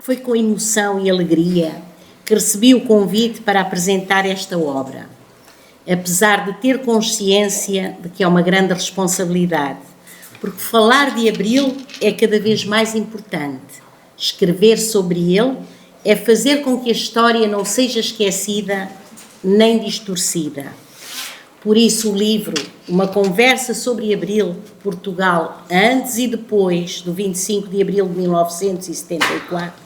Foi com emoção e alegria que recebi o convite para apresentar esta obra, apesar de ter consciência de que é uma grande responsabilidade, porque falar de Abril é cada vez mais importante. Escrever sobre ele é fazer com que a história não seja esquecida nem distorcida. Por isso o livro, uma conversa sobre Abril, Portugal, antes e depois do 25 de abril de 1974,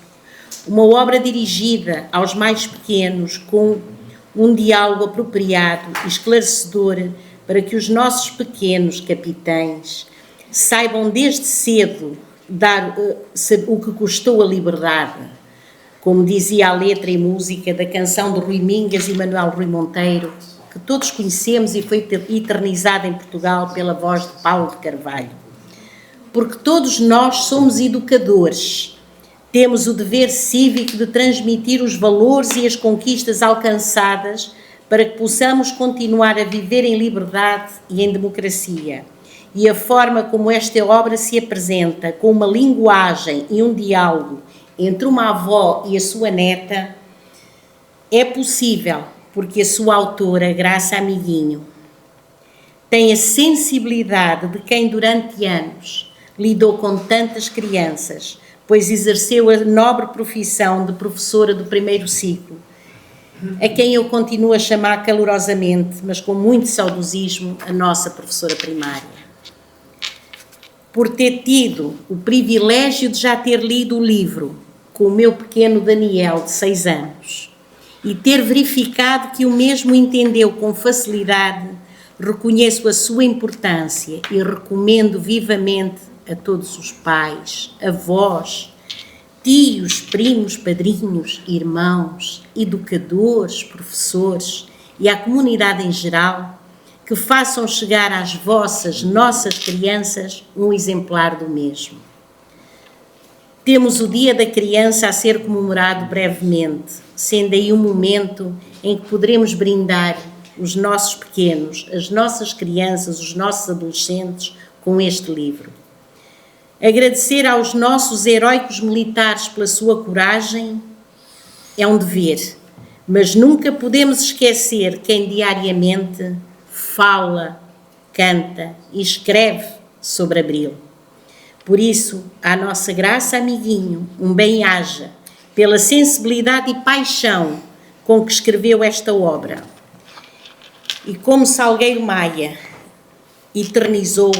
uma obra dirigida aos mais pequenos com um diálogo apropriado e esclarecedor para que os nossos pequenos capitães saibam desde cedo dar o que custou a liberdade, como dizia a letra e música da canção de Rui Mingas e Manuel Rui Monteiro, que todos conhecemos e foi eternizada em Portugal pela voz de Paulo de Carvalho. Porque todos nós somos educadores, temos o dever cívico de transmitir os valores e as conquistas alcançadas para que possamos continuar a viver em liberdade e em democracia. E a forma como esta obra se apresenta, com uma linguagem e um diálogo entre uma avó e a sua neta, é possível porque a sua autora, Graça Amiguinho, tem a sensibilidade de quem durante anos lidou com tantas crianças, pois exerceu a nobre profissão de professora do primeiro ciclo, a quem eu continuo a chamar calorosamente, mas com muito saudosismo, a nossa professora primária. Por ter tido o privilégio de já ter lido o livro com o meu pequeno Daniel, de 6 anos, e ter verificado que o mesmo entendeu com facilidade, reconheço a sua importância e recomendo vivamente a todos os pais, avós, tios, primos, padrinhos, irmãos, educadores, professores e à comunidade em geral, que façam chegar às nossas crianças um exemplar do mesmo. Temos o Dia da Criança a ser comemorado brevemente, sendo aí um momento em que poderemos brindar os nossos pequenos, as nossas crianças, os nossos adolescentes com este livro. Agradecer aos nossos heróicos militares pela sua coragem é um dever, mas nunca podemos esquecer quem diariamente fala, canta e escreve sobre Abril. Por isso, à nossa Graça Amiguinho, um bem-aja pela sensibilidade e paixão com que escreveu esta obra. E como Salgueiro Maia eternizou,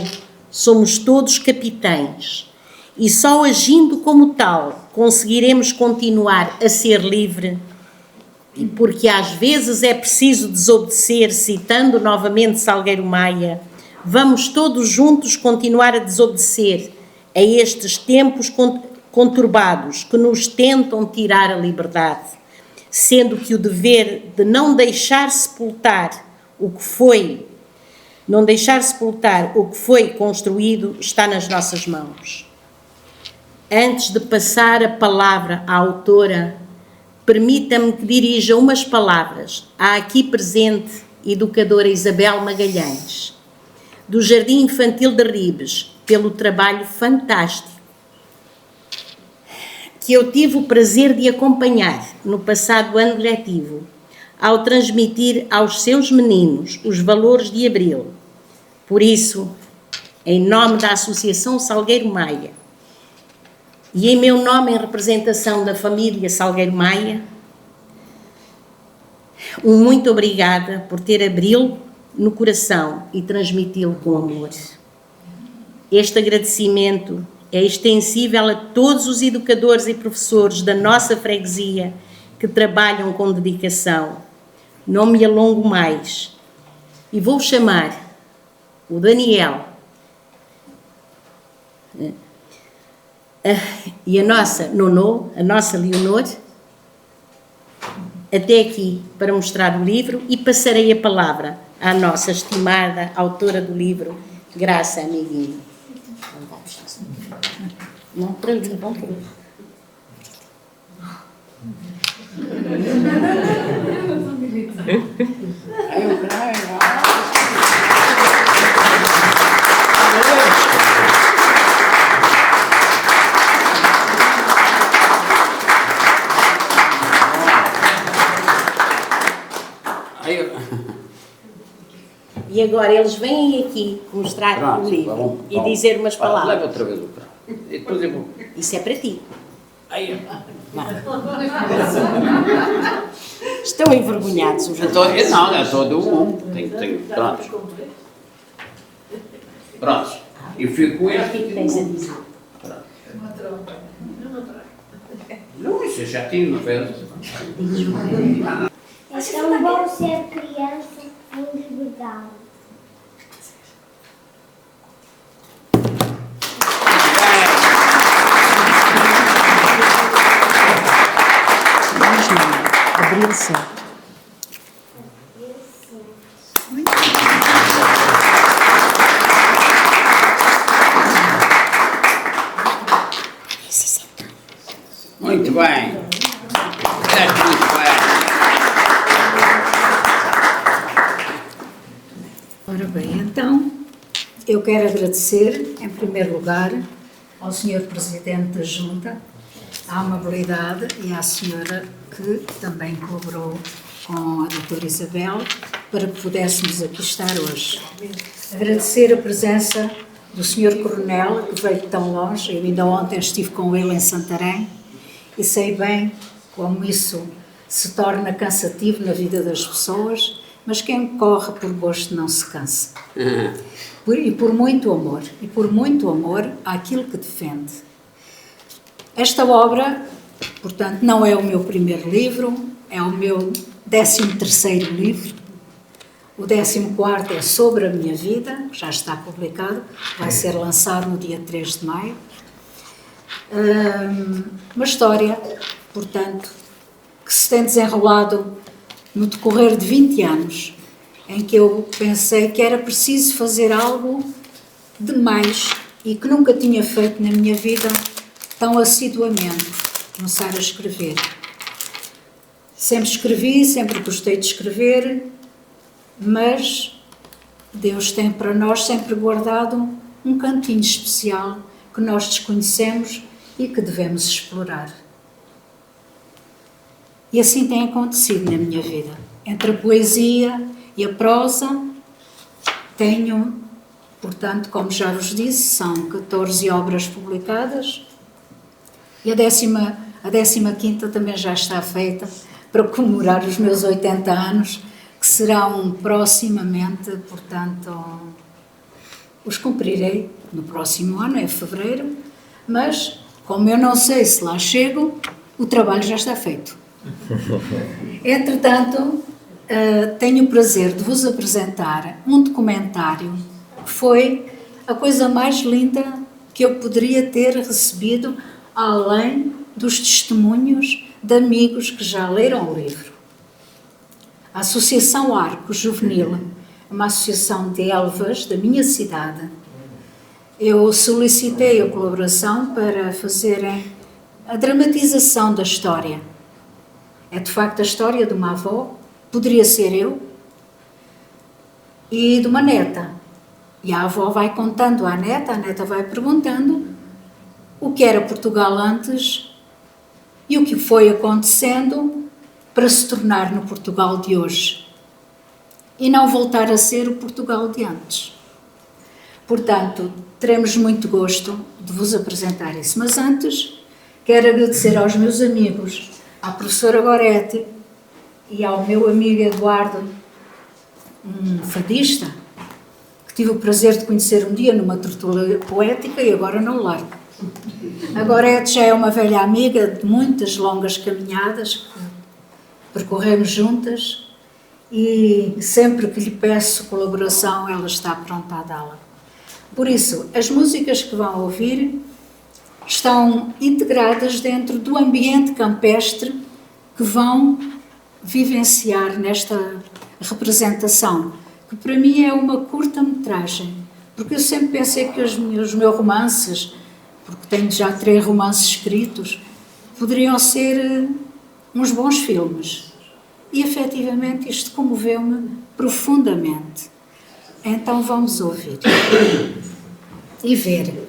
somos todos capitães e só agindo como tal conseguiremos continuar a ser livre, porque às vezes é preciso desobedecer, citando novamente Salgueiro Maia, vamos todos juntos continuar a desobedecer a estes tempos conturbados que nos tentam tirar a liberdade, sendo que o dever de não deixar sepultar o que foi construído está nas nossas mãos. Antes de passar a palavra à autora, permita-me que dirija umas palavras à aqui presente educadora Isabel Magalhães, do Jardim Infantil de Ribes, pelo trabalho fantástico que eu tive o prazer de acompanhar no passado ano letivo, ao transmitir aos seus meninos os valores de Abril. Por isso, em nome da Associação Salgueiro Maia e em meu nome, em representação da família Salgueiro Maia, um muito obrigada por ter Abril no coração e transmiti-lo com amor. Este agradecimento é extensível a todos os educadores e professores da nossa freguesia que trabalham com dedicação. Não me alongo mais e vou chamar o Daniel e a nossa Nonô, a nossa Leonor, até aqui para mostrar o livro e passarei a palavra à nossa estimada autora do livro, Graça Amiguinho. Não, para ali, vamos para ali. E agora eles vêm aqui mostrar o livro e dizer umas palavras. Leva outra vez o carro. E depois eu vou. Isso é para ti. Aí. Estão envergonhados os dois. Não, é todo um. Pronto. Pronto. E fico com O que é que tens a este. dizer? Não, isso é chatinho, não fez? É tão bom ser criança em liberdade. Vamos lá. Abrir certo. Muito bem. Muito bem. Ora bem, então, eu quero agradecer, em primeiro lugar, ao Sr. Presidente da Junta, à amabilidade e à senhora que também colaborou com a doutora Isabel para que pudéssemos aqui estar hoje. Agradecer a presença do Sr. Coronel, que veio de tão longe, eu ainda ontem estive com ele em Santarém e sei bem como isso se torna cansativo na vida das pessoas, mas quem corre por gosto não se cansa. E por muito amor àquilo que defende. Esta obra, portanto, não é o meu primeiro livro, é o meu 13º livro. O 14º é sobre a minha vida, já está publicado, vai ser lançado no dia 3 de maio. Uma história, portanto, que se tem desenrolado no decorrer de 20 anos, em que eu pensei que era preciso fazer algo de mais e que nunca tinha feito na minha vida tão assiduamente, começar a escrever. Sempre escrevi, sempre gostei de escrever, mas Deus tem para nós sempre guardado um cantinho especial que nós desconhecemos e que devemos explorar. E assim tem acontecido na minha vida. Entre a poesia e a prosa, tenho, portanto, como já vos disse, são 14 obras publicadas e a 15ª também já está feita para comemorar os meus 80 anos, que serão proximamente, portanto, os cumprirei no próximo ano, é fevereiro, mas como eu não sei se lá chego, o trabalho já está feito. Entretanto, tenho o prazer de vos apresentar um documentário que foi a coisa mais linda que eu poderia ter recebido, além dos testemunhos de amigos que já leram o livro. A Associação Arco Juvenil, uma associação de Elvas da minha cidade, eu solicitei a colaboração para fazerem a dramatização da história. É de facto a história de uma avó, poderia ser eu, e de uma neta. E a avó vai contando à neta, a neta vai perguntando o que era Portugal antes e o que foi acontecendo para se tornar no Portugal de hoje e não voltar a ser o Portugal de antes. Portanto, teremos muito gosto de vos apresentar isso. Mas antes, quero agradecer aos meus amigos, à professora Gorete e ao meu amigo Eduardo, um fadista, que tive o prazer de conhecer um dia numa tertúlia poética e agora não largo. A Gorete já é uma velha amiga de muitas longas caminhadas que percorremos juntas e sempre que lhe peço colaboração ela está pronta a dá-la. Por isso, as músicas que vão ouvir estão integradas dentro do ambiente campestre que vão vivenciar nesta representação, que para mim é uma curta-metragem, porque eu sempre pensei que os meus romances, porque tenho já 3 romances escritos, poderiam ser uns bons filmes. E, efetivamente, isto comoveu-me profundamente. Então, vamos ouvir e ver.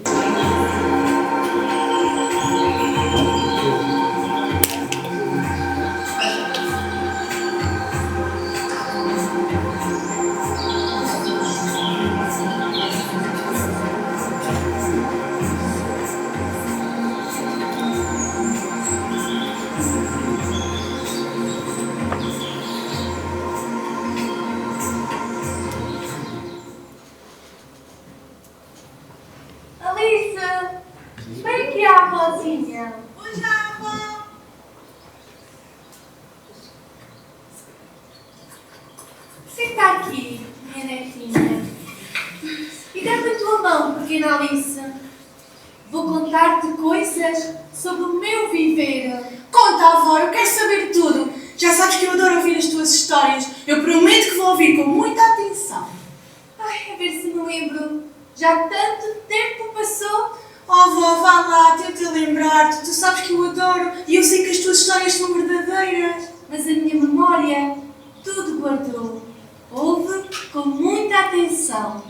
avózinha. Hoje a avó. Senta aqui, minha netinha. E dá-me a tua mão, pequena Alice. Vou contar-te coisas sobre o meu viver. Conta, avó, eu quero saber tudo. Já sabes que eu adoro ouvir as tuas histórias. Eu prometo que vou ouvir com muita atenção. Ai, a ver se me lembro. Já tanto tempo passou. Oh, avó, vá lá, tenta lembrar-te. Tu sabes que eu adoro e eu sei que as tuas histórias são verdadeiras. Mas a minha memória tudo guardou. Ouve com muita atenção.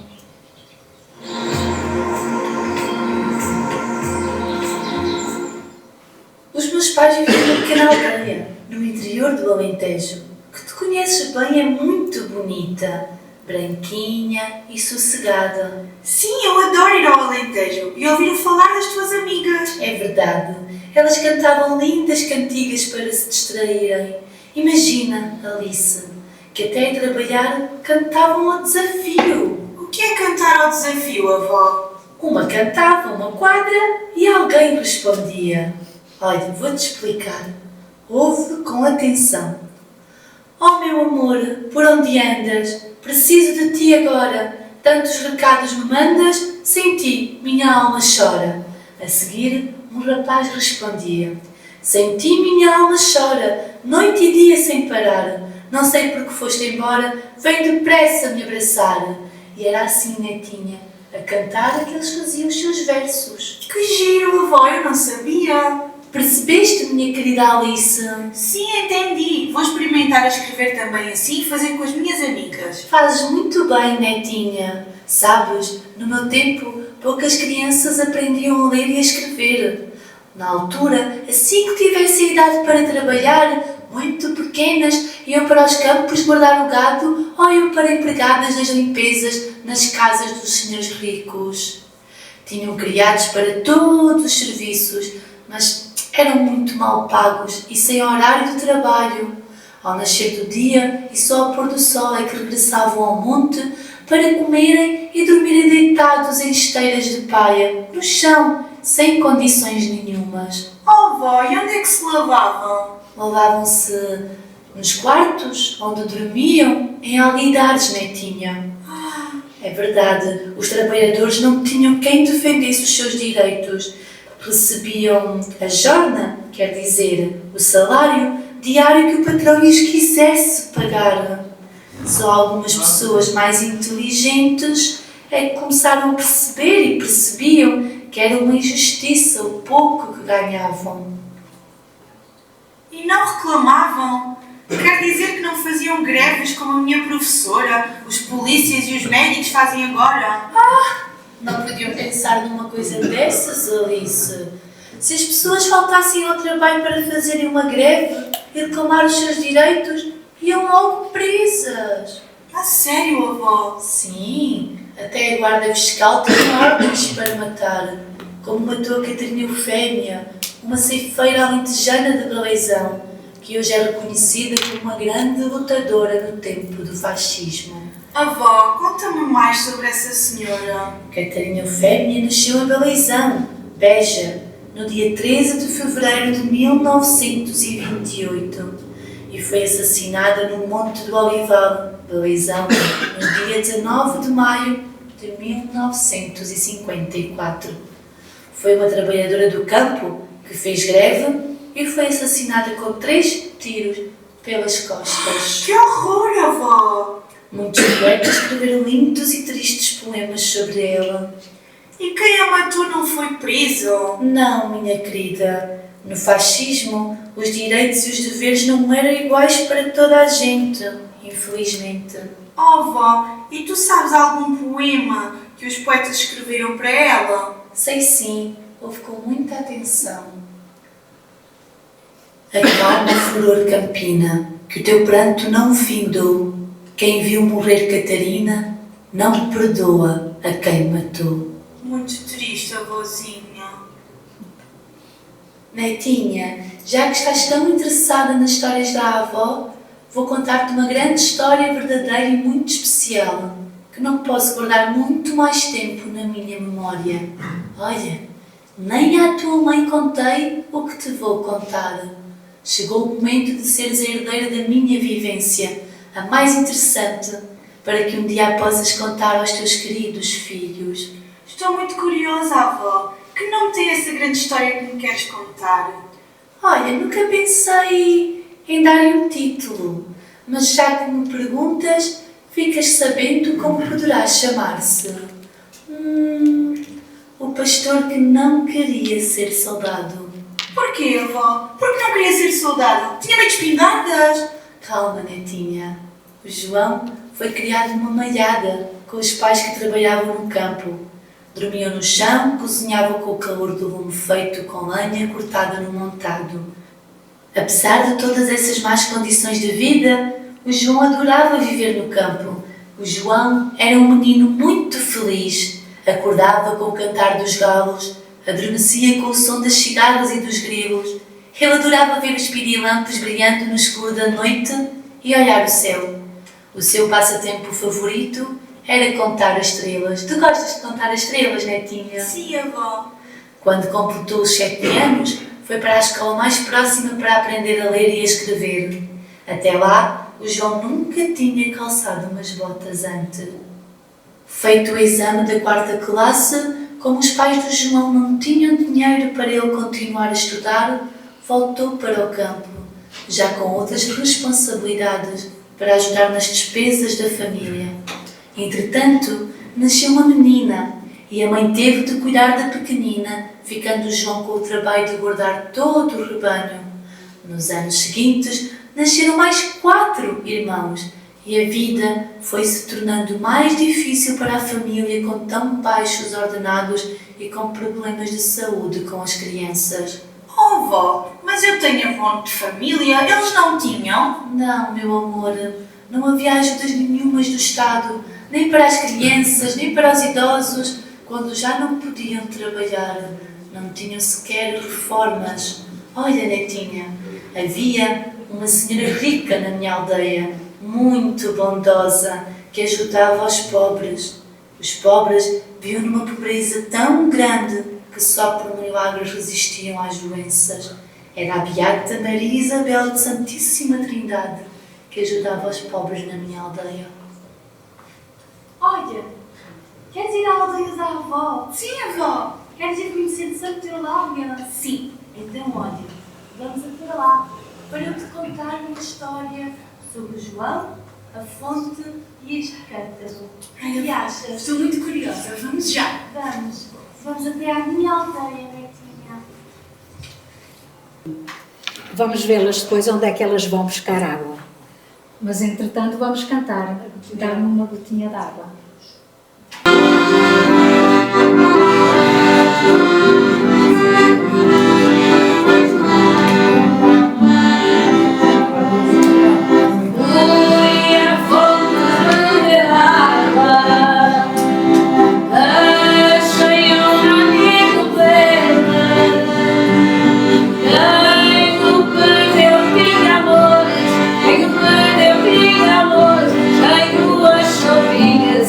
Os meus pais viviam numa pequena aldeia, no interior do Alentejo, que tu conheces bem, é muito bonita, branquinha e sossegada. Sim, eu adoro ir ao Alentejo e ouvir falar das tuas amigas. É verdade, elas cantavam lindas cantigas para se distraírem. Imagina, Alice, que até a trabalhar cantavam ao desafio. O que é cantar ao desafio, avó? Uma cantava uma quadra e alguém respondia. Olha, vou-te explicar. Ouve com atenção. Oh, meu amor, por onde andas? Preciso de ti agora. Tantos recados me mandas, sem ti minha alma chora. A seguir, um rapaz respondia. Sem ti minha alma chora, noite e dia sem parar. Não sei por que foste embora, vem depressa me abraçar. E era assim, netinha, a cantar que eles faziam os seus versos. Que giro, avó, eu não sabia. Percebeste, minha querida Alice? Sim, entendi. Vou experimentar a escrever também assim e fazer com as minhas amigas. Fazes muito bem, netinha. Sabes, no meu tempo, poucas crianças aprendiam a ler e a escrever. Na altura, assim que tivessem idade para trabalhar, muito pequenas, iam para os campos guardar o gado ou iam para empregadas nas limpezas nas casas dos senhores ricos. Tinham criados para todos os serviços, mas eram muito mal pagos e sem horário de trabalho. Ao nascer do dia e só ao pôr do sol é que regressavam ao monte para comerem e dormirem deitados em esteiras de palha, no chão, sem condições nenhumas. Oh, avó, e onde é que se lavavam? Lavavam-se nos quartos onde dormiam, em alguidares, netinha. É verdade, os trabalhadores não tinham quem defendesse os seus direitos. Recebiam a jorna, quer dizer, o salário diário que o patrão lhes quisesse pagar. Só algumas pessoas mais inteligentes é que começaram a perceber e percebiam que era uma injustiça o pouco que ganhavam. E não reclamavam? Quer dizer que não faziam greves como a minha professora, os polícias e os médicos fazem agora? Não podiam pensar numa coisa dessas, Alice. Se as pessoas faltassem ao trabalho para fazerem uma greve e reclamar os seus direitos, iam logo presas. A sério, avó? Sim, até a guarda fiscal tinha ordens para matar, como matou a Catarina Eufémia, uma ceifeira alentejana de Baleizão, que hoje é reconhecida como uma grande lutadora no tempo do fascismo. Avó, conta-me mais sobre essa senhora. Catarina Eufémia nasceu em Baleizão, Beja, no dia 13 de fevereiro de 1928 e foi assassinada no Monte do Olival, Baleizão, no dia 19 de maio de 1954. Foi uma trabalhadora do campo que fez greve e foi assassinada com 3 tiros pelas costas. Que horror, avó! Muitos poetas escreveram lindos e tristes poemas sobre ela. E quem a matou não foi preso? Não, minha querida. No fascismo, os direitos e os deveres não eram iguais para toda a gente, infelizmente. Oh, avó, e tu sabes algum poema que os poetas escreveram para ela? Sei sim, ouve com muita atenção. Acalma, flor campina, que o teu pranto não findou. Quem viu morrer Catarina, não perdoa a quem matou. Muito triste, avózinha. Netinha, já que estás tão interessada nas histórias da avó, vou contar-te uma grande história verdadeira e muito especial, que não posso guardar muito mais tempo na minha memória. Olha, Nem à tua mãe contei o que te vou contar. Chegou o momento de seres a herdeira da minha vivência, a mais interessante, para que um dia a possas contar aos teus queridos filhos. Estou muito curiosa, avó. Que nome tem essa grande história que me queres contar? Olha, nunca pensei em dar-lhe um título, mas já que me perguntas, ficas sabendo como poderá chamar-se. O pastor que não queria ser soldado. Porquê, avó? Porque não queria ser soldado? Tinha medo de espingardas? Calma, netinha. O João foi criado numa malhada, com os pais que trabalhavam no campo. Dormiam no chão, cozinhavam com o calor do lume feito com lenha cortada no montado. Apesar de todas essas más condições de vida, o João adorava viver no campo. O João era um menino muito feliz. Acordava com o cantar dos galos, adormecia com o som das cigarras e dos grilos. Ele adorava ver os pirilampos brilhando no escuro da noite e olhar o céu. O seu passatempo favorito era contar as estrelas. Tu gostas de contar as estrelas, netinha? Sim, avó. Quando completou os 7 anos, foi para a escola mais próxima para aprender a ler e a escrever. Até lá, o João nunca tinha calçado umas botas antes. Feito o exame da 4ª classe, como os pais do João não tinham dinheiro para ele continuar a estudar, voltou para o campo, já com outras responsabilidades para ajudar nas despesas da família. Entretanto, nasceu uma menina e a mãe teve de cuidar da pequenina, ficando o João com o trabalho de guardar todo o rebanho. Nos anos seguintes, nasceram mais 4 irmãos e a vida foi se tornando mais difícil para a família com tão baixos ordenados e com problemas de saúde com as crianças. Oh, vó, mas eu tenho abono de família, eles não tinham? Não, meu amor, não havia ajudas nenhumas do Estado, nem para as crianças, nem para os idosos, quando já não podiam trabalhar, não tinham sequer reformas. Olha, netinha, havia uma senhora rica na minha aldeia, muito bondosa, que ajudava os pobres. Os pobres viviam numa pobreza tão grande que só por milagres resistiam às doenças. Era a Beata Maria Isabel de Santíssima Trindade que ajudava os pobres na minha aldeia. Olha, queres ir à aldeia da avó? Sim, avó. Queres ir conhecer Santo Eulália? Sim. Então, olha, vamos até lá para eu te contar uma história sobre o João, a fonte e este cântaro. O que achas? Estou muito curiosa. Vamos já. Vamos até à minha aldeia, netinha. Vamos vê-las depois onde é que elas vão buscar água. Mas entretanto vamos cantar, dar-me uma gotinha de água. Quem o perdeu, diga amor, quem o achou, vinha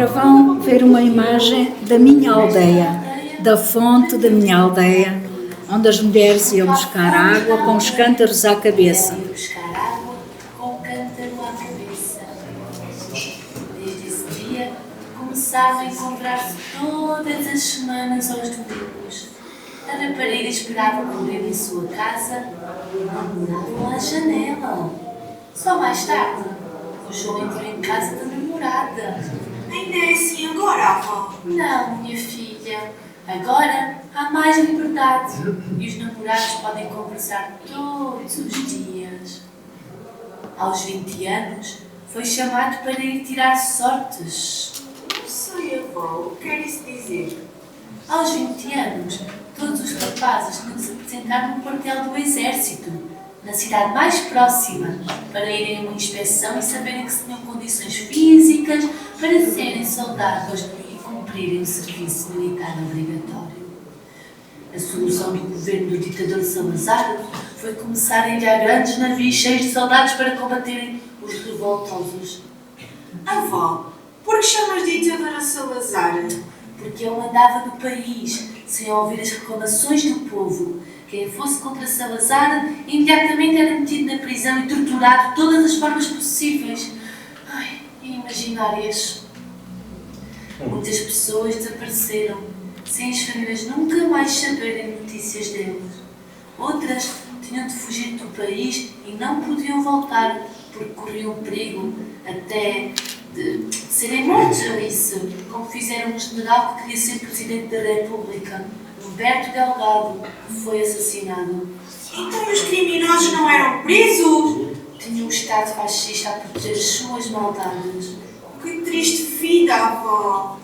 Agora vão ver uma imagem da minha aldeia, da fonte da minha aldeia, onde as mulheres iam buscar água com os cântaros à cabeça. Buscar água com o cântaro à cabeça. Desde esse dia começavam a encontrar-se todas as semanas aos domingos. A rapariga esperava por ele em sua casa, namoravam à janela. Só mais tarde, o João entrou em casa da namorada. Ainda é assim agora, avó? Não, minha filha. Agora há mais liberdade e os namorados podem conversar todos os dias. Aos 20 anos, foi chamado para ir tirar sortes. Não sei, avó. O que quer isso dizer? Aos 20 anos, todos os rapazes tinham de se apresentar no quartel do exército, na cidade mais próxima, para irem a uma inspeção e saberem que se tinham condições físicas para serem soldados e cumprirem o serviço militar obrigatório. A solução do governo do ditador Salazar foi começar a enviar grandes navios cheios de soldados para combaterem os revoltosos. Avó, por que chamas de ditador a Salazar? Porque ele mandava no país, sem ouvir as reclamações do povo. Quem fosse contra Salazar imediatamente era metido na prisão e torturado de todas as formas possíveis. Ai, imaginárias. Muitas pessoas desapareceram, sem as famílias nunca mais saberem notícias deles. Outras tinham de fugir do país e não podiam voltar, porque corriam perigo até de serem mortos, Alice, como fizeram um general que queria ser Presidente da República, Roberto Delgado, que foi assassinado. Então os criminosos não eram presos? Tinha um Estado fascista a proteger as suas maldades. Que triste vida, avó.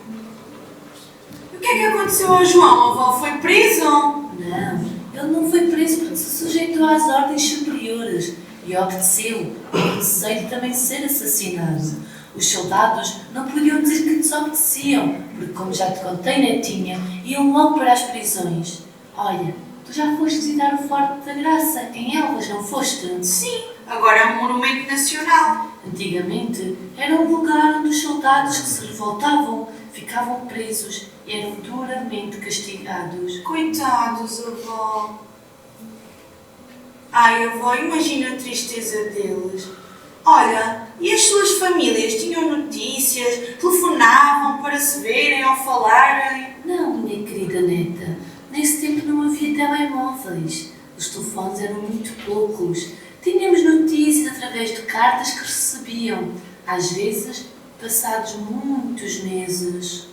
E o que é que aconteceu ao João? A avó foi preso? Não, ele não foi preso porque se sujeitou às ordens superiores e obedeceu, com receio de também ser assassinado. Os soldados não podiam dizer que desobedeciam, porque, como já te contei, netinha, iam logo para as prisões. Olha, tu já foste visitar o Forte da Graça, em Elvas, não foste? Sim, agora é um monumento nacional. Antigamente, era um lugar onde os soldados que se revoltavam ficavam presos e eram duramente castigados. Coitados, avó. Ai, avó, imagina a tristeza deles. Olha, e as suas famílias tinham notícias, telefonavam para se verem ou falarem? Não, minha querida neta, nesse tempo não havia telemóveis. Os telefones eram muito poucos. Tínhamos notícias através de cartas que recebiam, às vezes passados muitos meses.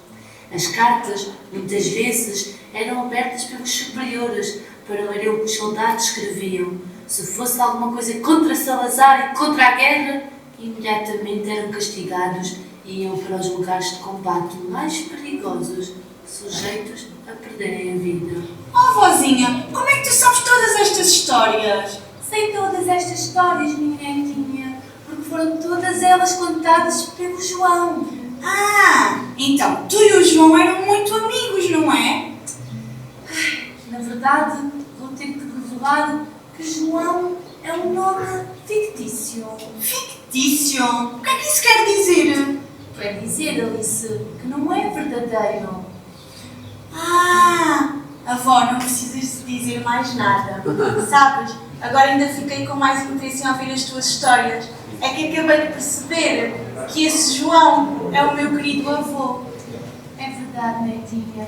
As cartas, muitas vezes, eram abertas pelos superiores para lerem o que os soldados escreviam. Se fosse alguma coisa contra Salazar e contra a guerra, imediatamente eram castigados e iam para os lugares de combate mais perigosos, sujeitos a perderem a vida. Oh, vozinha, como é que tu sabes todas estas histórias? Sei todas estas histórias, minha netinha, porque foram todas elas contadas pelo João. Ah, então tu e o João eram muito amigos, não é? Na verdade, vou ter que revelar que João é um nome fictício. Fictício? O que é que isso quer dizer? Quer dizer, Alice, que não é verdadeiro. Ah, avó, não precisas dizer mais nada. Sabes, agora ainda fiquei com mais interesse em ouvir as tuas histórias. É que acabei de perceber que esse João é o meu querido avô. É verdade, netinha.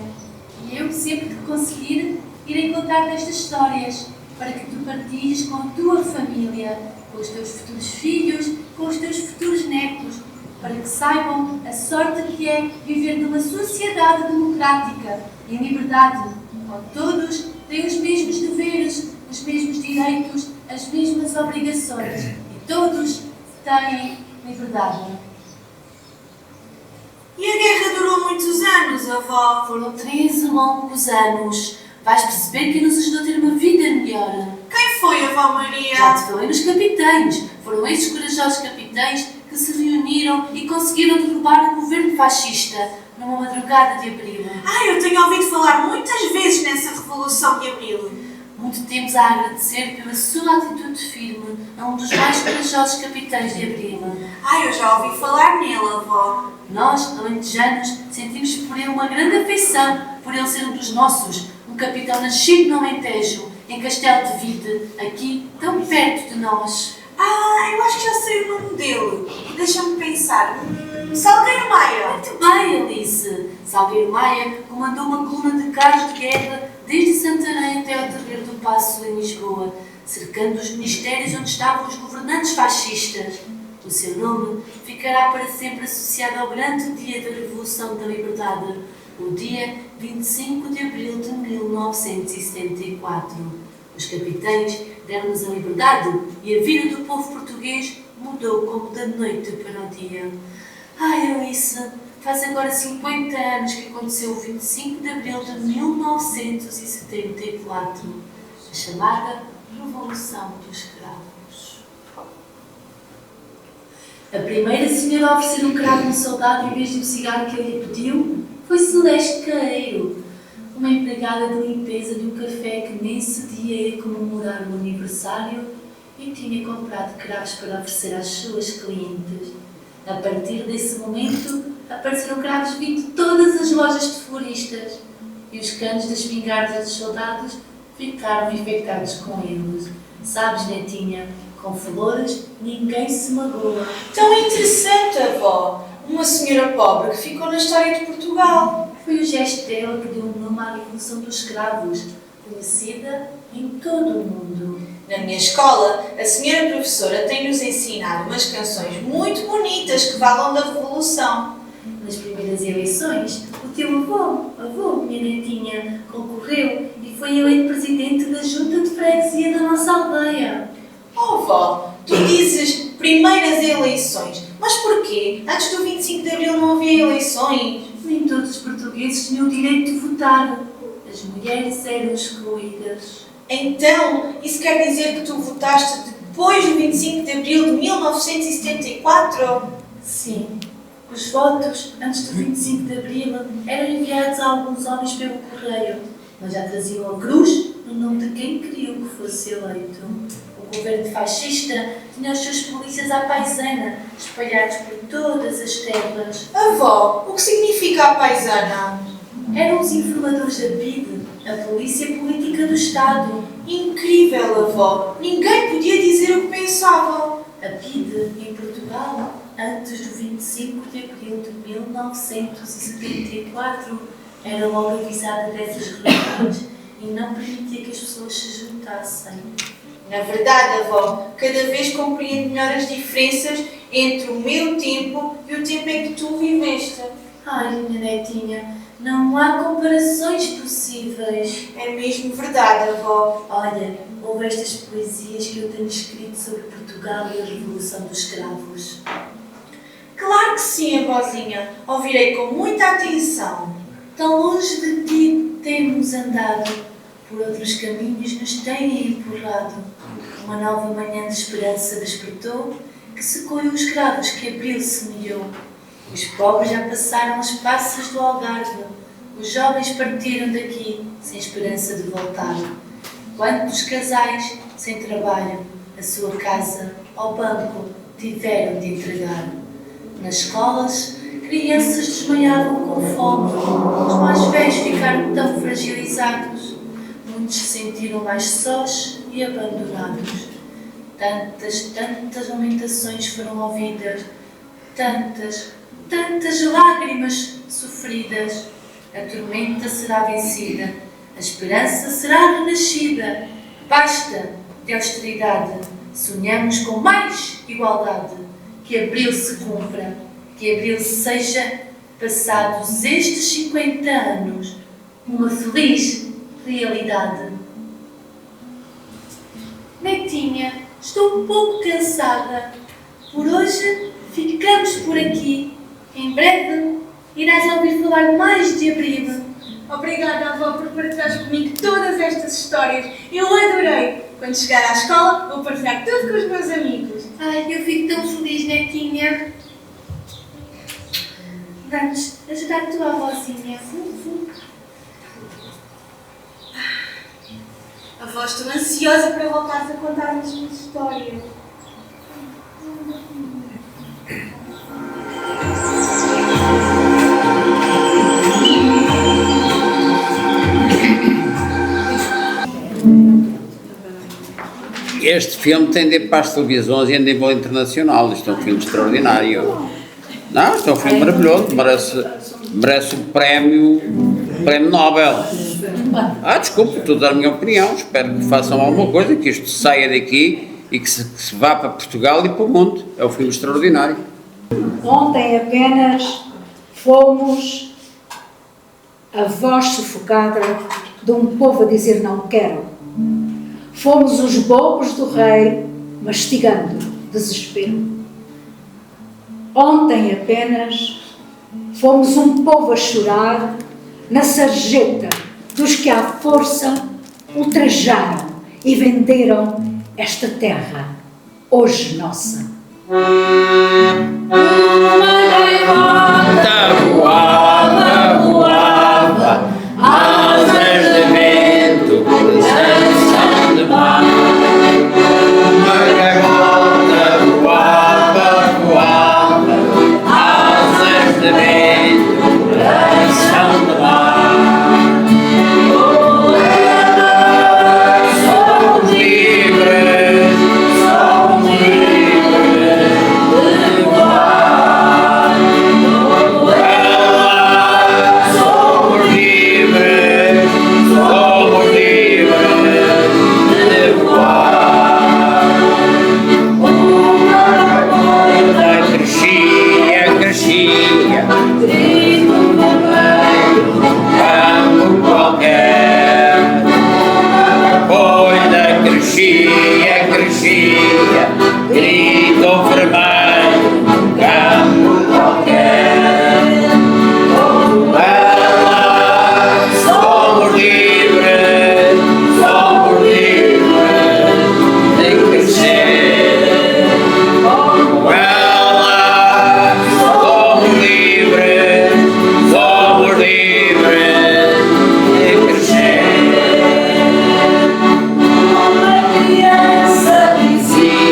E eu, sempre que conseguir, irei contar-te estas histórias, para que tu partilhes com a tua família, com os teus futuros filhos, com os teus futuros netos, para que saibam a sorte que é viver numa sociedade democrática, em liberdade, onde todos têm os mesmos deveres, os mesmos direitos, as mesmas obrigações, e todos têm liberdade. E a guerra durou muitos anos, avó. Foram 13 longos anos. Vais perceber que nos ajudou a ter uma vida melhor. Quem foi, avó Maria? Já te falei nos capitães. Foram esses corajosos capitães que se reuniram e conseguiram derrubar o governo fascista numa madrugada de abril. Eu tenho ouvido falar muitas vezes nessa Revolução de Abril. Muito temos a agradecer pela sua atitude firme a um dos mais corajosos capitães de Abril. Eu já ouvi falar nele, avó. Nós, alentejanos, sentimos por ele uma grande afeição, por ele ser um dos nossos, um capitão nascido no Alentejo, em Castelo de Vide, aqui, tão perto de nós. Eu acho que já sei o nome dele. Deixa-me pensar. Salgueiro Maia. Muito bem, Alice. Salgueiro Maia comandou uma coluna de carros de guerra desde Santarém até ao terreiro do Paço em Lisboa, cercando os ministérios onde estavam os governantes fascistas. O seu nome ficará para sempre associado ao grande dia da Revolução da Liberdade, o dia 25 de abril de 1974. Os capitães deram-nos a liberdade e a vida do povo português mudou como da noite para o dia. Alice, faz agora 50 anos que aconteceu o 25 de abril de 1974, a chamada Revolução dos Cravos. A primeira senhora a oferecer um cravo a um soldado em vez de um cigarro que ele lhe pediu foi Celeste Caeiro, uma empregada de limpeza de um café que nesse dia ia comemorar o aniversário e tinha comprado cravos para oferecer às suas clientes. A partir desse momento, apareceram cravos vindo de todas as lojas de floristas e os canos das espingardas dos soldados ficaram infectados com eles. Sabes, netinha, com flores ninguém se magoa. Tão interessante, avó. Uma senhora pobre que ficou na história de Portugal. Foi o gesto dela que deu o nome à Revolução dos Cravos, conhecida em todo o mundo. Na minha escola, a senhora professora tem-nos ensinado umas canções muito bonitas que falam da Revolução. Nas primeiras eleições, o teu avô, minha netinha, concorreu e foi eleito presidente da Junta de Freguesia da nossa aldeia. Vó, tu dizes primeiras eleições, mas porquê? Antes do 25 de Abril não havia eleições? Nem todos os portugueses tinham o direito de votar. As mulheres eram excluídas. Então, isso quer dizer que tu votaste depois do 25 de Abril de 1974? Sim. Os votos, antes do 25 de Abril, eram enviados a alguns homens pelo correio, mas já traziam a cruz no nome de quem queriam que fosse eleito. O governo fascista tinha os seus polícias à paisana, espalhados por todas as terras. Avó, o que significa a paisana? Eram os informadores da PIDE, a polícia política do Estado. Incrível, avó! Ninguém podia dizer o que pensava. A PIDE, em Portugal, antes do 25 de abril de 1974, era logo avisada dessas reuniões e não permitia que as pessoas se juntassem. Na verdade, avó, cada vez compreendo melhor as diferenças entre o meu tempo e o tempo em que tu viveste. Ai, minha netinha, não há comparações possíveis. É mesmo verdade, avó. Olha, houve estas poesias que eu tenho escrito sobre Portugal e a Revolução dos Cravos. Claro que sim, avózinha. Ouvirei com muita atenção. Tão longe de ti temos andado, por outros caminhos nos têm empurrado. Uma nova manhã de esperança despertou, que secou os cravos que abril semeou. Os pobres já passaram as passas do Algarve, os jovens partiram daqui, sem esperança de voltar. Quantos casais, sem trabalho, a sua casa ao banco tiveram de entregar. Nas escolas, crianças desmaiavam com fome, os mais velhos ficaram tão fragilizados. Muitos se sentiram mais sós e abandonados. Tantas lamentações foram ouvidas, tantas lágrimas sofridas. A tormenta será vencida, a esperança será renascida. Basta de austeridade, sonhamos com mais igualdade. Que abril se cumpra, que abril seja, passados estes 50 anos, uma feliz realidade. Netinha, estou um pouco cansada. Por hoje ficamos por aqui. Em breve irás ouvir falar mais de abril. Obrigada, avó, por partilhar comigo todas estas histórias. Eu adorei. Quando chegar à escola, vou partilhar tudo com os meus amigos. Ai, eu fico tão feliz, netinha. Vamos ajudar a tua avózinha. Avó, estou ansiosa para voltares a contar-nos as tuas histórias. Este filme tem de ir para as televisões e a nível internacional. Isto é um filme extraordinário. Não, isto é um filme maravilhoso, merece o prémio Nobel. Desculpe, estou a dar a minha opinião. Espero que façam alguma coisa, que isto saia daqui e que se vá para Portugal e para o mundo. É um filme extraordinário. Ontem apenas fomos a voz sufocada de um povo a dizer não quero. Fomos os bobos do rei mastigando desespero. Ontem apenas fomos um povo a chorar na sarjeta dos que à força ultrajaram e venderam esta terra, hoje nossa. Voava, voava, asas de vento, canção de mar. Uma gaivota voava, voava, asas de vento, canção de mar. Somos livres, somos livres de voar. Somos livres, somos livres de voar. Uma crescia, crescia, grito no meio de um campo qualquer. Coisa crescia, crescia, grito vermelho num campo qualquer. Ela, somos livres de crescer. Ela, somos livres de crescer. Uma criança dizia,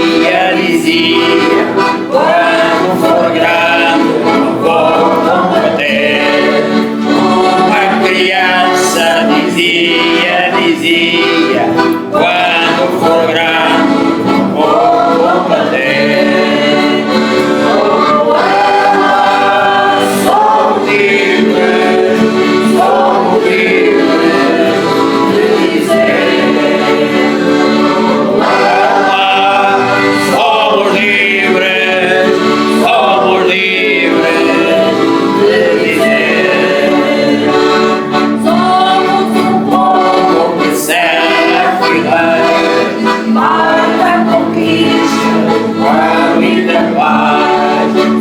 quando for grande não vou combater. Uma criança dizia, quando for grande não vou combater. Somos livres de dizer. Somos livres de dizer. Somos um povo que será fiel, marca a conquista com vida paz.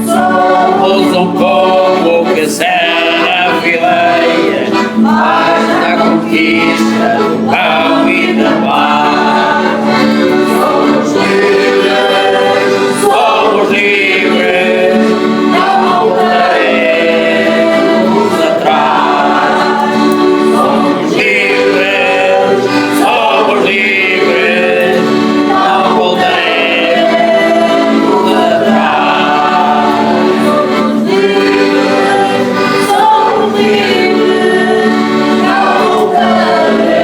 Somos um povo que será fiel, marca a conquista com vida paz. Somos livres, não voltaremos atrás. Somos livres, não voltaremos atrás. Somos livres, não voltaremos atrás.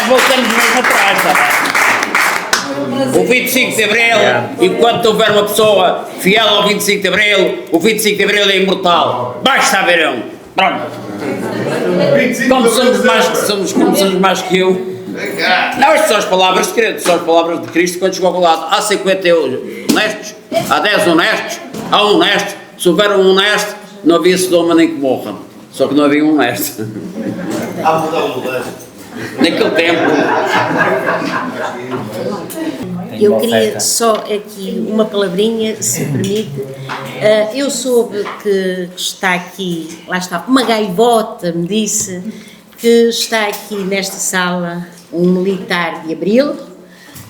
Voltamos mesmo atrás, está bem? O 25 de Abril, enquanto houver uma pessoa fiel ao 25 de Abril, o 25 de Abril é imortal. Basta haver um. Pronto. Como somos mais que eu. Não, isto são as palavras de Cristo, são as palavras de Cristo quando chegou ao lado. Há 50 honestos, há 10 honestos, há um honesto. Se houver um honesto, não havia Sodoma nem que morra. Só que não havia um honesto. Naquele tempo. Eu queria só aqui uma palavrinha, se me permite. Eu soube que está aqui, lá está, uma gaivota me disse que está aqui nesta sala um militar de Abril,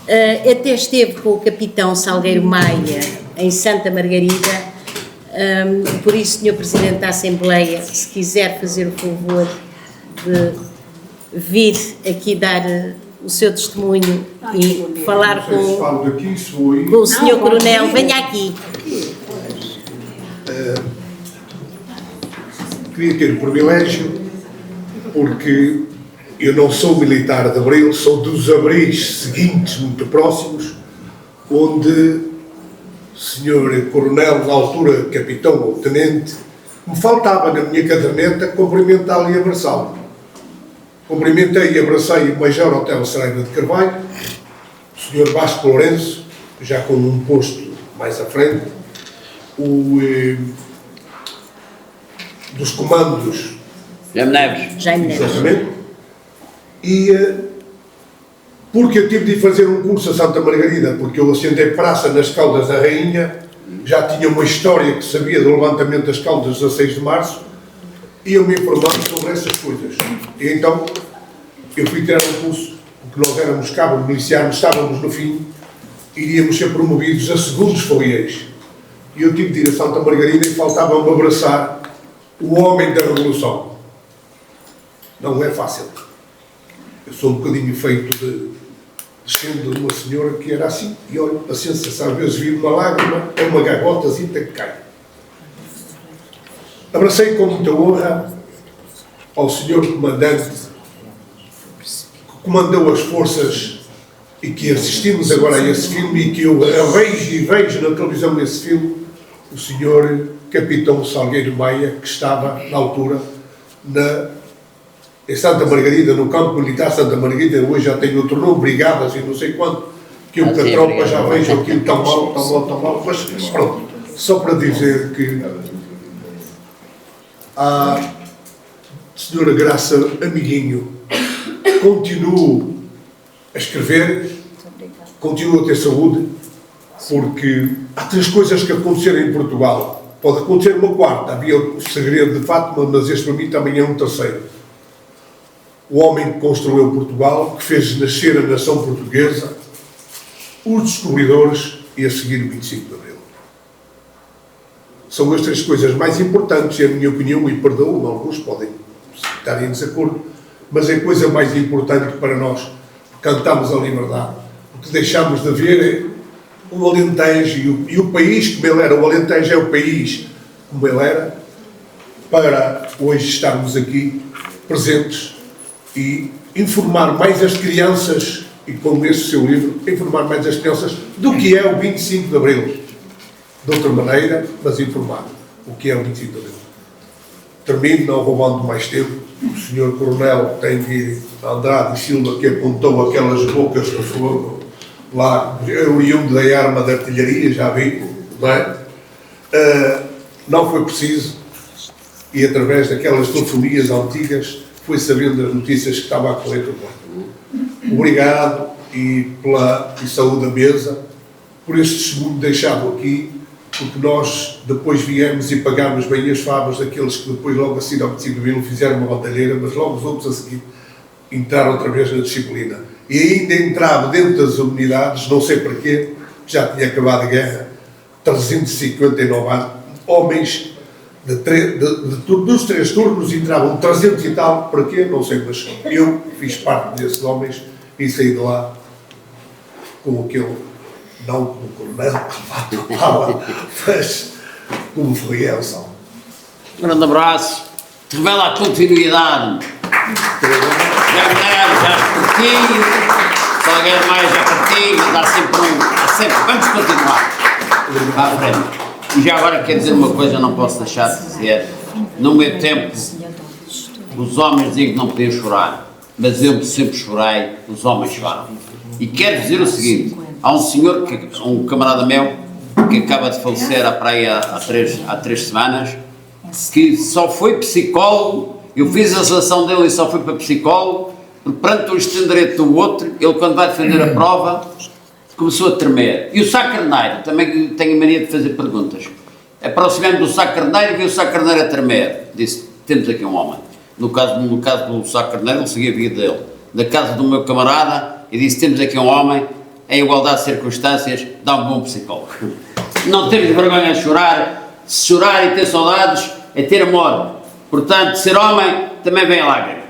Até esteve com o capitão Salgueiro Maia em Santa Margarida. Por isso, Sr. Presidente da Assembleia, se quiser fazer o favor de vir aqui dar o seu testemunho e falar com o Sr. Coronel, venha aqui. Queria ter o privilégio, porque eu não sou militar de Abril, sou dos Abris seguintes, muito próximos, onde o Sr. Coronel, na altura Capitão ou Tenente, me faltava na minha caderneta cumprimentá-lo e abraçá-lo. Cumprimentei e abracei o Major Otelo Saraiva de Carvalho, o Sr. Vasco Lourenço, já com um posto mais à frente, dos comandos Jaime Neves. Exatamente. E porque eu tive de fazer um curso a Santa Margarida, porque eu assentei praça nas Caldas da Rainha, já tinha uma história que sabia do levantamento das Caldas 16 de Março, e eu me informando sobre essas coisas. E então eu fui tirar um curso, porque nós éramos cabos milicianos, estávamos no fim, iríamos ser promovidos a segundos fogueiros. E eu tive de ir a Santa Margarida e faltava-me abraçar o homem da Revolução. Não é fácil. Eu sou um bocadinho feito de descendo de uma senhora que era assim, e olha, paciência, se às vezes vir uma lágrima, é uma gagotazita que cai. Abracei com muita honra ao senhor comandante que comandou as forças e que assistimos agora a esse filme e que eu vejo na televisão esse filme, o senhor Capitão Salgueiro Maia, que estava na altura em Santa Margarida, no campo militar Santa Margarida, hoje já tem outro nome, brigadas e não sei quanto, que eu, que a tropa já vejo aquilo tão mal, mas pronto, só para dizer que a senhora Graça Amiguinho, continuo a escrever, continuo a ter saúde, porque há 3 coisas que aconteceram em Portugal. Pode acontecer uma quarta, havia o segredo de Fátima, mas este para mim também é um terceiro. O homem que construiu Portugal, que fez nascer a nação portuguesa, os descobridores e a seguir o 25 de Abril. São as 3 coisas mais importantes, e a minha opinião, e perdão, alguns podem estar em desacordo, mas é a coisa mais importante para nós, cantamos a liberdade, porque deixámos de ver o Alentejo e o país como ele era. O Alentejo é o país como ele era, para hoje estarmos aqui presentes e informar mais as crianças, e com esse seu livro, informar mais as crianças do que é o 25 de Abril. De outra maneira, mas informar o que é o 25 de Abril. Termino, não roubando mais tempo. O Sr. Coronel tem de ir a Andrade e Silva, que apontou aquelas bocas de fogo lá, oriundo da arma de artilharia, já vi, não é? Não foi preciso, e através daquelas telefonias antigas, foi sabendo as notícias que estava a correr tudo bem. Obrigado e saúde da mesa por este segundo deixado aqui, porque nós depois viemos e pagámos bem as favas daqueles que depois, logo assim ao 25 de Abril, fizeram uma batalheira, mas logo os outros a seguir entraram outra vez na disciplina. E ainda entrava dentro das unidades, não sei porquê, já tinha acabado a guerra, 359 homens, dos 3 turnos entravam 300 e tal, para quê? Não sei, mas eu fiz parte desses homens e saí de lá com aquele, não como coronel, que fala, mas como foi Elson. Um grande abraço, revela a continuidade. Já pertinho, Salgueiro mais já pertinho, dá sempre, vamos continuar. À frente. E já agora quero dizer uma coisa, não posso deixar de dizer. No meu tempo, os homens diziam que não podiam chorar, mas eu sempre chorei, os homens choram. E quero dizer o seguinte, há um senhor, um camarada meu, que acaba de falecer há 3 semanas, que só foi psicólogo, eu fiz a seleção dele e só foi para psicólogo, porque perante o estendere do outro, ele quando vai defender a prova, começou a tremer. E o Sá Carneiro, também tenho a mania de fazer perguntas. Aproximei-me do Sá Carneiro e vi o Sá Carneiro a tremer. Disse, temos aqui um homem. No caso do Sá Carneiro, ele seguia a vida dele. Da casa do meu camarada, e disse, temos aqui um homem a igualdade de circunstâncias dá um bom psicólogo. Não temos vergonha de chorar. Se chorar e ter saudades é ter amor. Portanto, ser homem também vem a lágrima.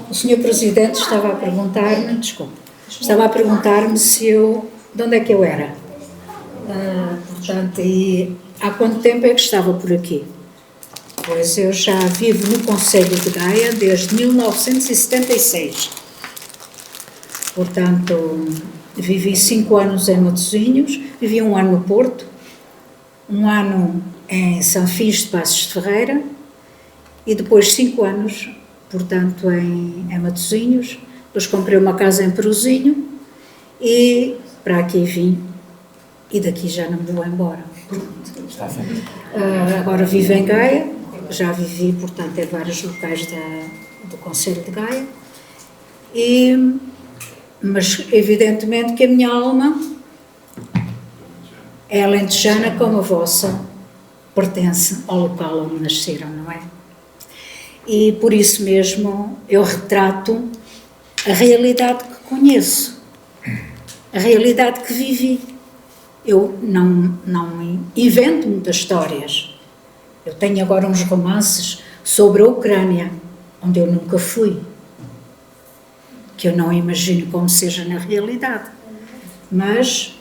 O Sr. Presidente estava a perguntar-me, se eu, de onde é que eu era. Portanto, e há quanto tempo é que estava por aqui? Pois eu já vivo no Concelho de Gaia desde 1976. Portanto, vivi 5 anos em Matosinhos, vivi 1 ano no Porto, 1 ano em Sanfins de Passos de Ferreira e depois 5 anos, portanto, em Matosinhos. Depois comprei uma casa em Peruzinho e para aqui vim e daqui já não me vou embora. Agora vivo em Gaia, já vivi, portanto, em vários locais do Concelho de Gaia, mas evidentemente que a minha alma é alentejana como a vossa, pertence ao local onde nasceram, não é? E por isso mesmo eu retrato a realidade que conheço, a realidade que vivi. Eu não invento muitas histórias. Eu tenho agora uns romances sobre a Ucrânia, onde eu nunca fui, que eu não imagino como seja na realidade. Mas,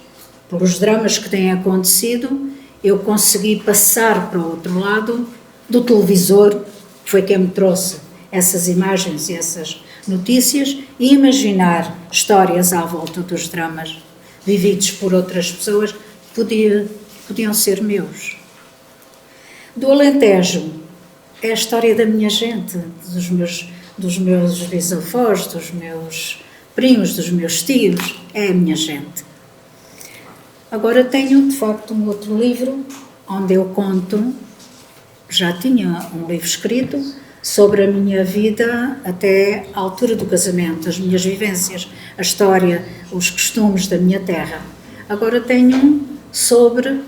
pelos dramas que têm acontecido, eu consegui passar para o outro lado do televisor, que foi quem me trouxe essas imagens e essas notícias, e imaginar histórias à volta dos dramas vividos por outras pessoas que podiam ser meus. Do Alentejo é a história da minha gente, dos meus bisavós, dos meus primos, dos meus tios, é a minha gente. Agora tenho, de facto, um outro livro onde eu conto, já tinha um livro escrito sobre a minha vida até à altura do casamento, as minhas vivências, a história, os costumes da minha terra. Agora tenho um sobre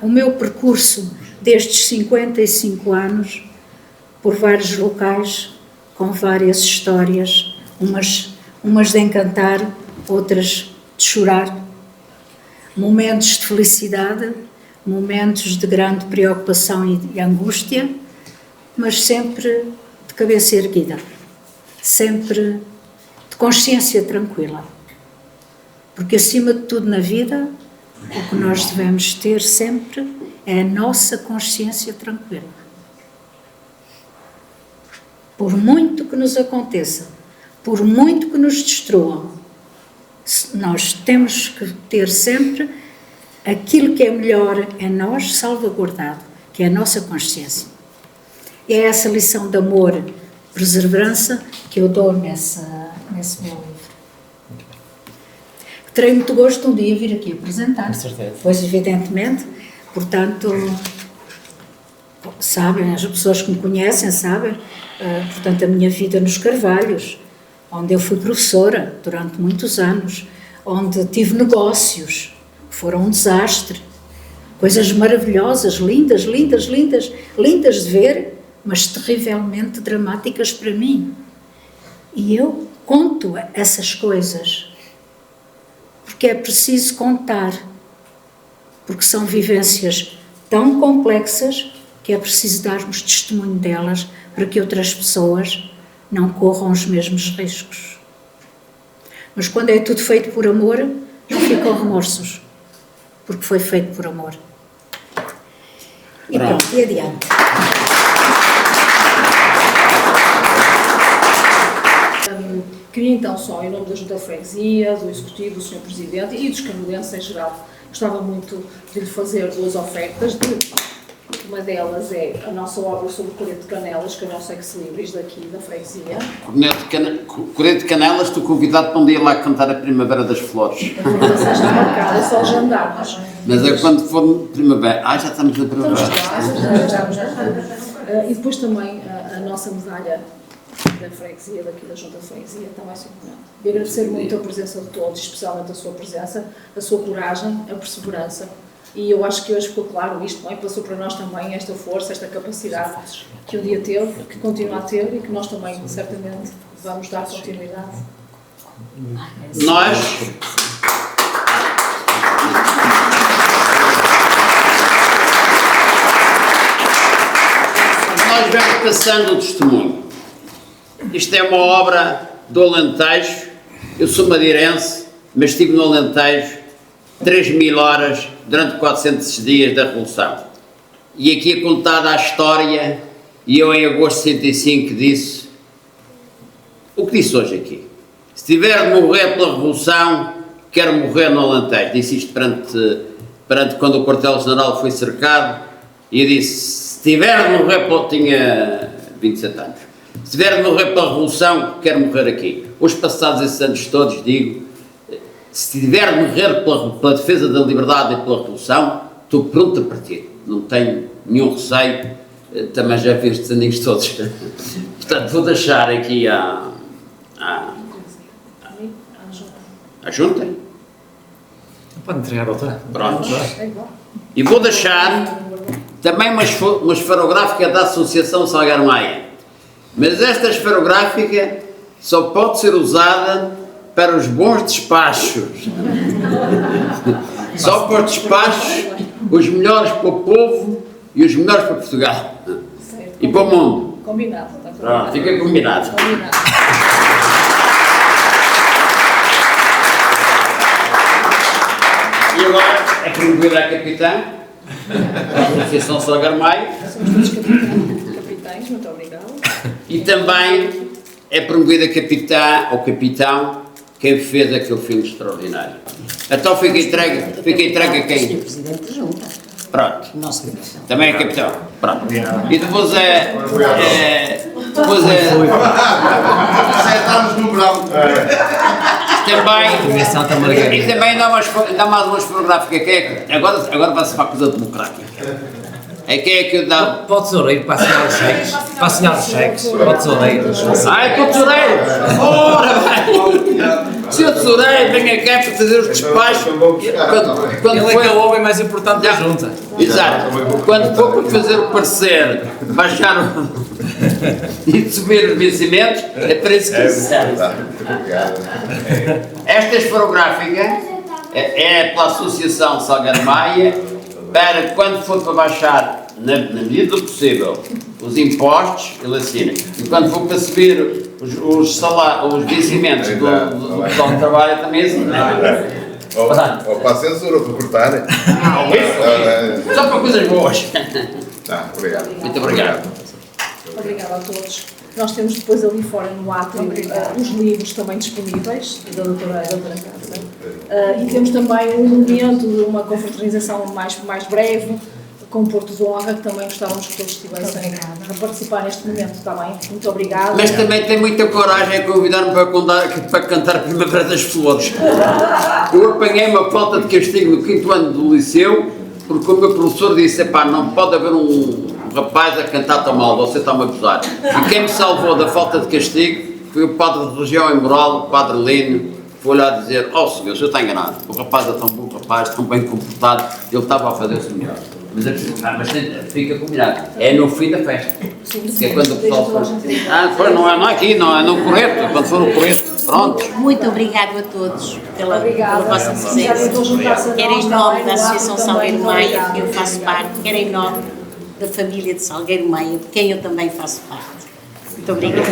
o meu percurso destes 55 anos por vários locais, com várias histórias, umas de encantar, outras de chorar, momentos de felicidade, momentos de grande preocupação e angústia, mas sempre de cabeça erguida, sempre de consciência tranquila. Porque acima de tudo na vida, o que nós devemos ter sempre é a nossa consciência tranquila. Por muito que nos aconteça, por muito que nos destruam, nós temos que ter sempre aquilo que é melhor em nós salvaguardado, que é a nossa consciência. E é essa lição de amor, perseverança, que eu dou nesse meu livro. Terei muito gosto um dia vir aqui apresentar. Com certeza. Pois, evidentemente, portanto, sabem, as pessoas que me conhecem sabem, portanto, a minha vida nos Carvalhos, onde eu fui professora durante muitos anos, onde tive negócios que foram um desastre, coisas maravilhosas, lindas, lindas, lindas, lindas de ver, mas terrivelmente dramáticas para mim. E eu conto essas coisas, porque é preciso contar, porque são vivências tão complexas que é preciso darmos testemunho delas para que outras pessoas não corram os mesmos riscos. Mas quando é tudo feito por amor, não ficam remorsos, porque foi feito por amor. E pronto, e adiante. Queria então só, em nome da Junta de Freguesia, do Executivo, do Sr. Presidente e dos canelenses em geral, gostava muito de lhe fazer 2 ofertas. Uma delas é a nossa obra sobre o Coreto de Canelas, que é o nosso ex-libris daqui da Freguesia. Coreto de Canelas, estou convidado para um dia lá cantar a Primavera das Flores. A formação está marcada, é só agendarmos. Mas é quando for primavera. Já estamos na primavera. E depois também a nossa medalha da freguesia, daqui da Junta de Freguesia, também sou importante. E agradecer muito a presença de todos, especialmente a sua presença, a sua coragem, a perseverança, E eu acho que hoje ficou claro isto, não é? Passou para nós também esta força, esta capacidade que um dia teve, que continua a ter e que nós também, certamente, vamos dar continuidade. Nós vamos passando o testemunho. Isto é uma obra do Alentejo. Eu sou madeirense, mas estive no Alentejo 3.000 horas durante 400 dias da Revolução. E aqui é contada a história, e eu em agosto de 65 disse o que disse hoje aqui. Se tiver de morrer pela Revolução, quero morrer no Alentejo. Disse isto perante quando o quartel-general foi cercado, e eu disse, se tiver de morrer pela... tinha 27 anos. Se tiver de morrer pela Revolução, quero morrer aqui. Hoje, passados esses anos todos, digo, se tiver de morrer pela defesa da liberdade e pela Revolução, estou pronto a partir. Não tenho nenhum receio, também já vi estes aninhos todos. Portanto, vou deixar aqui a junta. Pode entregar outra. Pronto. E vou deixar também uma esferográfica da Associação Salgueiro Maia. Mas esta esferográfica só pode ser usada para os bons despachos. Só para os despachos, os melhores para o povo e os melhores para Portugal. Certo. E para o mundo. Combinado. Está combinado. Pronto, fica combinado. Combinado. E agora é promovida a capitã da Associação Salgueiro Maia. Somos todos capitães, muito obrigado. E também é promovida capitã ou capitão quem fez aquele filme extraordinário. Então fica entregue a quem? Sr. Presidente da Junta. Pronto. Nosso capitão. Também é capitão. Pronto. E depois Acertamos no verão. também, e também dá mais uma esferográfica. Agora vai-se para a coisa democrática. É quem é que dá? Para o tesoureiro, para assinar os cheques. Para assinar os cheques. Para o tesoureiro. Ah, é para o tesoureiro! Ora bem! Senhor tesoureiro, venha cá para fazer os despachos. Quando Ele é que é o homem mais importante da junta. Exato. Quando for para fazer o parecer, baixar e subir os vencimentos, é para isso que se serve. Esta esferográfica é pela Associação Salgueiro Maia, para quando for para baixar, na medida do possível, os impostos, ele assina. E quando for para subir os vencimentos do pessoal que trabalha, também assina. Ou para a censura, para cortar. Só para coisas boas. Obrigado. Muito obrigado. Obrigada a todos. Nós temos depois ali fora no átrio os livros também disponíveis da doutora Cátia. E temos também um momento de uma confraternização mais breve com o Porto de Honra, que também gostávamos que todos estivessem a participar neste momento, está bem? Muito obrigada. Mas também tem muita coragem a convidar-me para cantar Primavera das Flores. Eu apanhei uma falta de castigo no 5º ano do liceu, porque o meu professor disse, epá, não pode haver um rapaz a cantar tão mal, você está-me a gozar. E quem me salvou da falta de castigo foi o padre de religião e moral, o padre Lino, que foi lá dizer, oh senhor, o senhor está enganado, o rapaz é tão bom rapaz, tão bem comportado, ele estava a fazer o seu melhor. Mas fica combinado, é no fim da festa, que é quando o pessoal for... não é aqui, não é no correto, quando for no correto, pronto. Muito obrigado a todos pela vossa presença. Quer em nome da Associação Salgueiro Maia, que eu faço parte, quer em nome da família de Salgueiro Maia, de quem eu também faço parte. Muito obrigada.